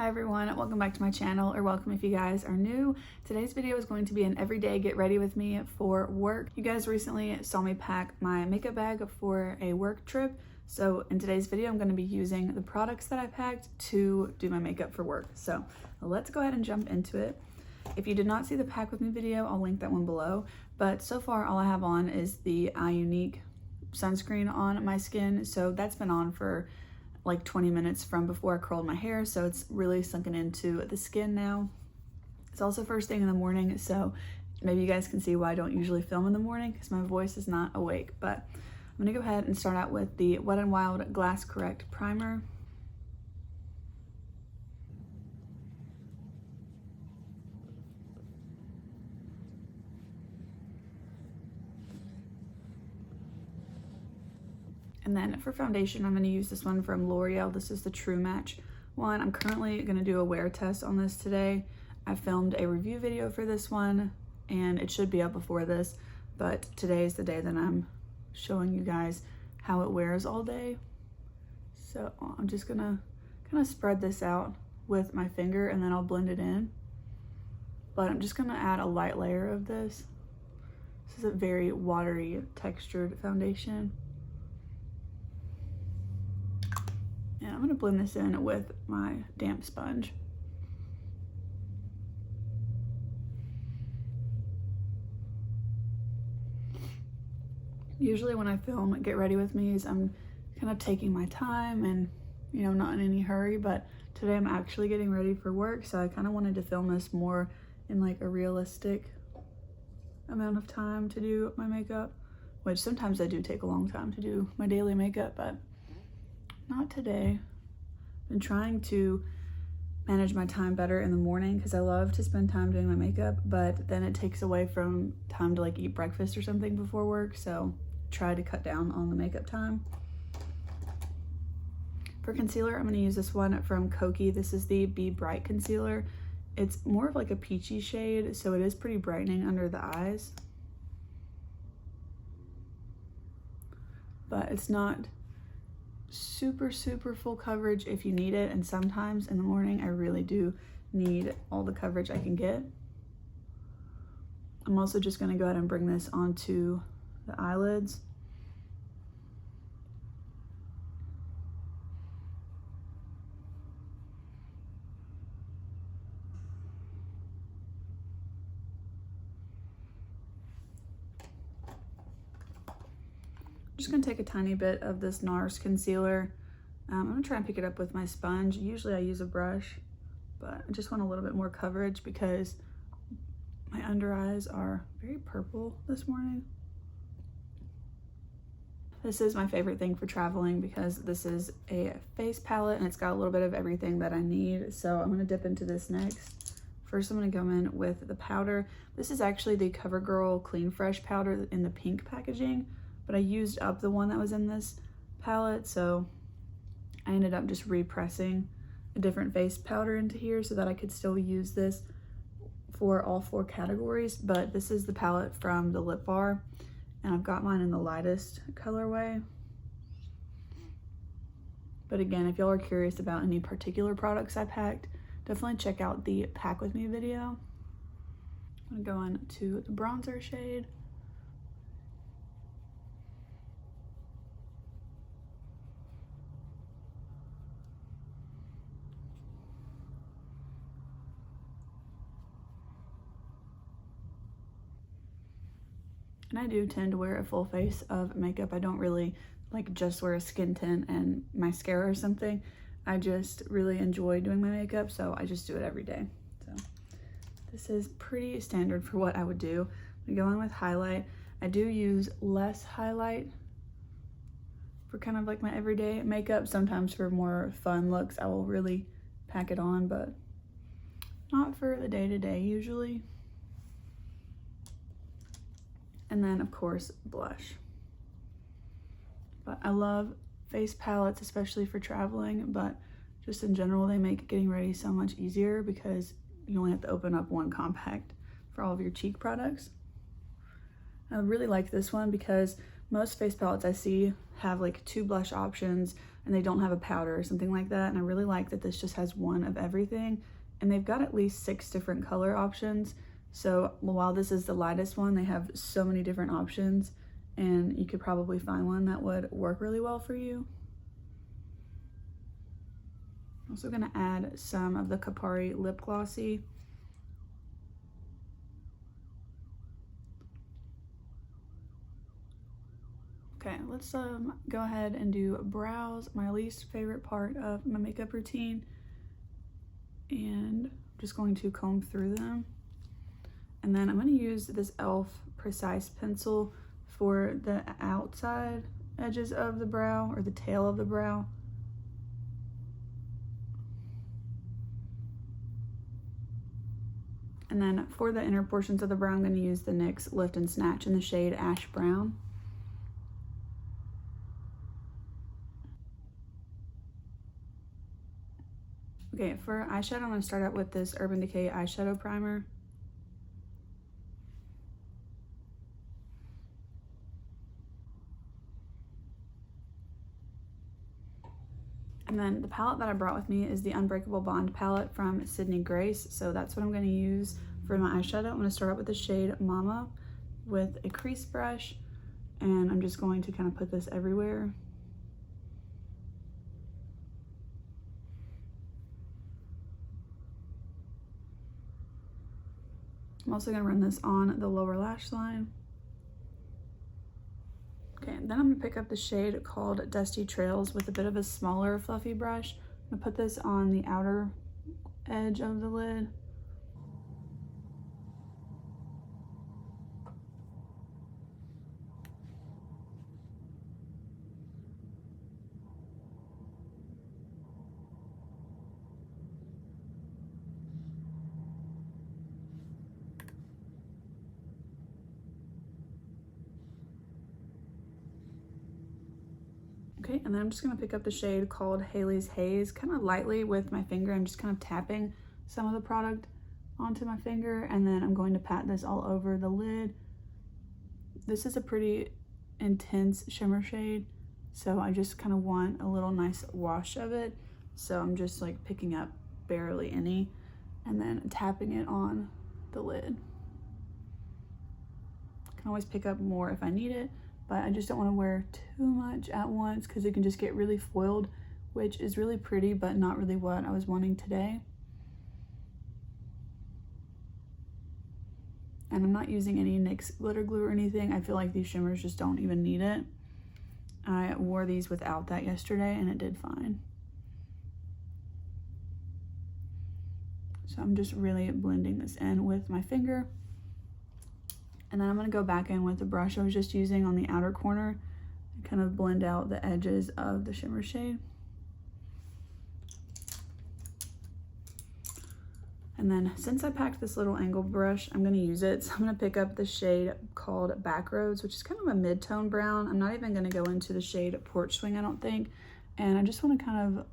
Hi everyone, welcome back to my channel, or welcome if you guys are new. Today's video is going to be an everyday get ready with me for work. You guys recently saw me pack my makeup bag for a work trip. So in today's video, I'm going to be using the products that I packed to do my makeup for work. So let's go ahead and jump into it. If you did not see the pack with me video, I'll link that one below. But so far all I have on is the Unique sunscreen on my skin. So that's been on for like 20 minutes from before I curled my hair, so it's really sunken into the skin now. It's also first thing in the morning, so maybe you guys can see why I don't usually film in the morning, because my voice is not awake. But I'm gonna go ahead and start out with the Wet n Wild Glass Correct Primer. And then for foundation, I'm going to use this one from L'Oreal. This is the True Match one. I'm currently going to do a wear test on this today. I filmed a review video for this one, and it should be up before this, but today is the day that I'm showing you guys how it wears all day. So I'm just going to kind of spread this out with my finger, and then I'll blend it in. But I'm just going to add a light layer of this. This is a very watery textured foundation. And I'm gonna blend this in with my damp sponge. Usually when I film Get Ready With Me's, I'm kind of taking my time and, you know, not in any hurry, but today I'm actually getting ready for work, so I kind of wanted to film this more in like a realistic amount of time to do my makeup, which sometimes I do take a long time to do my daily makeup, but not today. I've been trying to manage my time better in the morning because I love to spend time doing my makeup, but then it takes away from time to like eat breakfast or something before work, so try to cut down on the makeup time. For concealer, I'm going to use this one from Kokie. This is the Be Bright concealer. It's more of like a peachy shade, so it is pretty brightening under the eyes, but it's not super full coverage if you need it, and sometimes in the morning I really do need all the coverage I can get. I'm also just going to go ahead and bring this onto the eyelids. Just gonna take a tiny bit of this NARS concealer. I'm gonna try and pick it up with my sponge. Usually I use a brush, but I just want a little bit more coverage because my under eyes are very purple this morning. This is my favorite thing for traveling because this is a face palette and it's got a little bit of everything that I need. So I'm gonna dip into this next. First, I'm gonna go in with the powder. This is actually the CoverGirl Clean Fresh powder in the pink packaging, but I used up the one that was in this palette, so I ended up just repressing a different face powder into here so that I could still use this for all 4 categories. But this is the palette from the Lip Bar, and I've got mine in the lightest colorway. But again, if y'all are curious about any particular products I packed, definitely check out the Pack With Me video. I'm gonna go into the bronzer shade. And I do tend to wear a full face of makeup. I don't really like just wear a skin tint and mascara or something. I just really enjoy doing my makeup, so I just do it every day. So this is pretty standard for what I would do. I'm gonna go in with highlight. I do use less highlight for kind of like my everyday makeup. Sometimes for more fun looks, I will really pack it on, but not for the day-to-day usually. And then of course blush. But I love face palettes, especially for traveling, but just in general they make getting ready so much easier because you only have to open up one compact for all of your cheek products. I really like this one because most face palettes I see have like 2 blush options and they don't have a powder or something like that. And I really like that this just has one of everything, and they've got at least 6 different color options. So while this is the lightest one, they have so many different options, and you could probably find one that would work really well for you. I'm also gonna add some of the Kapari Lip Glossy. Okay, let's go ahead and do brows, my least favorite part of my makeup routine. And I'm just going to comb through them. And then I'm gonna use this e.l.f. Precise Pencil for the outside edges of the brow, or the tail of the brow. And then for the inner portions of the brow, I'm gonna use the NYX Lift and Snatch in the shade Ash Brown. Okay, for eyeshadow, I'm gonna start out with this Urban Decay eyeshadow primer. And then the palette that I brought with me is the Unbreakable Bond Palette from Grace. So that's what I'm gonna use for my eyeshadow. I'm gonna start out with the shade Mama with a crease brush, and I'm just going to kind of put this everywhere. I'm also gonna run this on the lower lash line. Okay, then I'm gonna pick up the shade called Dusty Trails with a bit of a smaller fluffy brush. I'm gonna put this on the outer edge of the lid. Okay, and then I'm just gonna pick up the shade called Haley's Haze, kind of lightly with my finger. I'm just kind of tapping some of the product onto my finger, and then I'm going to pat this all over the lid. This is a pretty intense shimmer shade, so I just kind of want a little nice wash of it. So I'm just like picking up barely any, and then tapping it on the lid. I can always pick up more if I need it, but I just don't want to wear too much at once because it can just get really foiled, which is really pretty, but not really what I was wanting today. And I'm not using any NYX glitter glue or anything. I feel like these shimmers just don't even need it. I wore these without that yesterday and it did fine. So I'm just really blending this in with my finger. And then I'm gonna go back in with the brush I was just using on the outer corner and kind of blend out the edges of the shimmer shade. And then since I packed this little angle brush, I'm gonna use it. So I'm gonna pick up the shade called Backroads, which is kind of a mid-tone brown. I'm not even gonna go into the shade Porch Swing, I don't think. And I just wanna kind of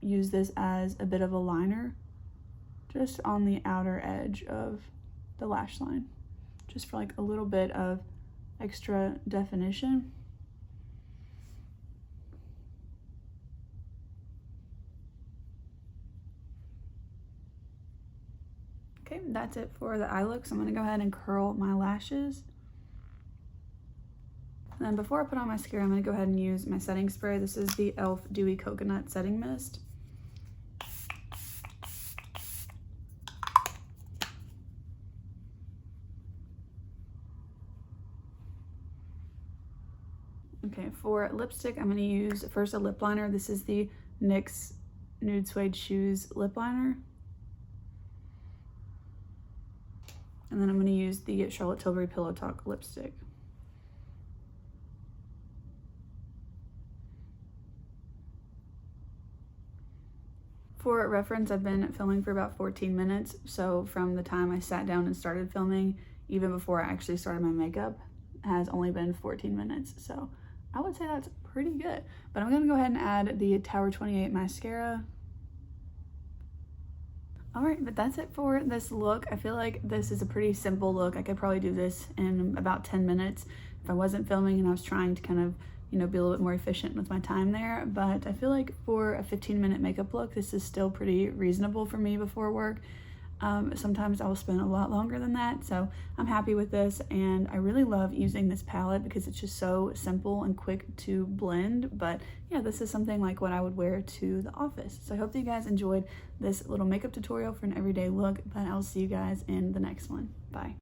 use this as a bit of a liner, just on the outer edge of the lash line, just for like a little bit of extra definition. Okay, that's it for the eye look. So I'm gonna go ahead and curl my lashes. And then before I put on mascara, I'm gonna go ahead and use my setting spray. This is the e.l.f. Dewy Coconut Setting Mist. Okay, for lipstick, I'm gonna use first a lip liner. This is the NYX Nude Suede Shoes lip liner. And then I'm gonna use the Charlotte Tilbury Pillow Talk lipstick. For reference, I've been filming for about 14 minutes. So from the time I sat down and started filming, even before I actually started my makeup, has only been 14 minutes. So I would say that's pretty good. But I'm gonna go ahead and add the Tower 28 mascara. All right, but that's it for this look. I feel like this is a pretty simple look. I could probably do this in about 10 minutes if I wasn't filming and I was trying to kind of, you know, be a little bit more efficient with my time there. But I feel like for a 15-minute makeup look, this is still pretty reasonable for me before work. Sometimes I will spend a lot longer than that, so I'm happy with this, and I really love using this palette because it's just so simple and quick to blend. But yeah, this is something like what I would wear to the office. So I hope that you guys enjoyed this little makeup tutorial for an everyday look, but I'll see you guys in the next one. Bye.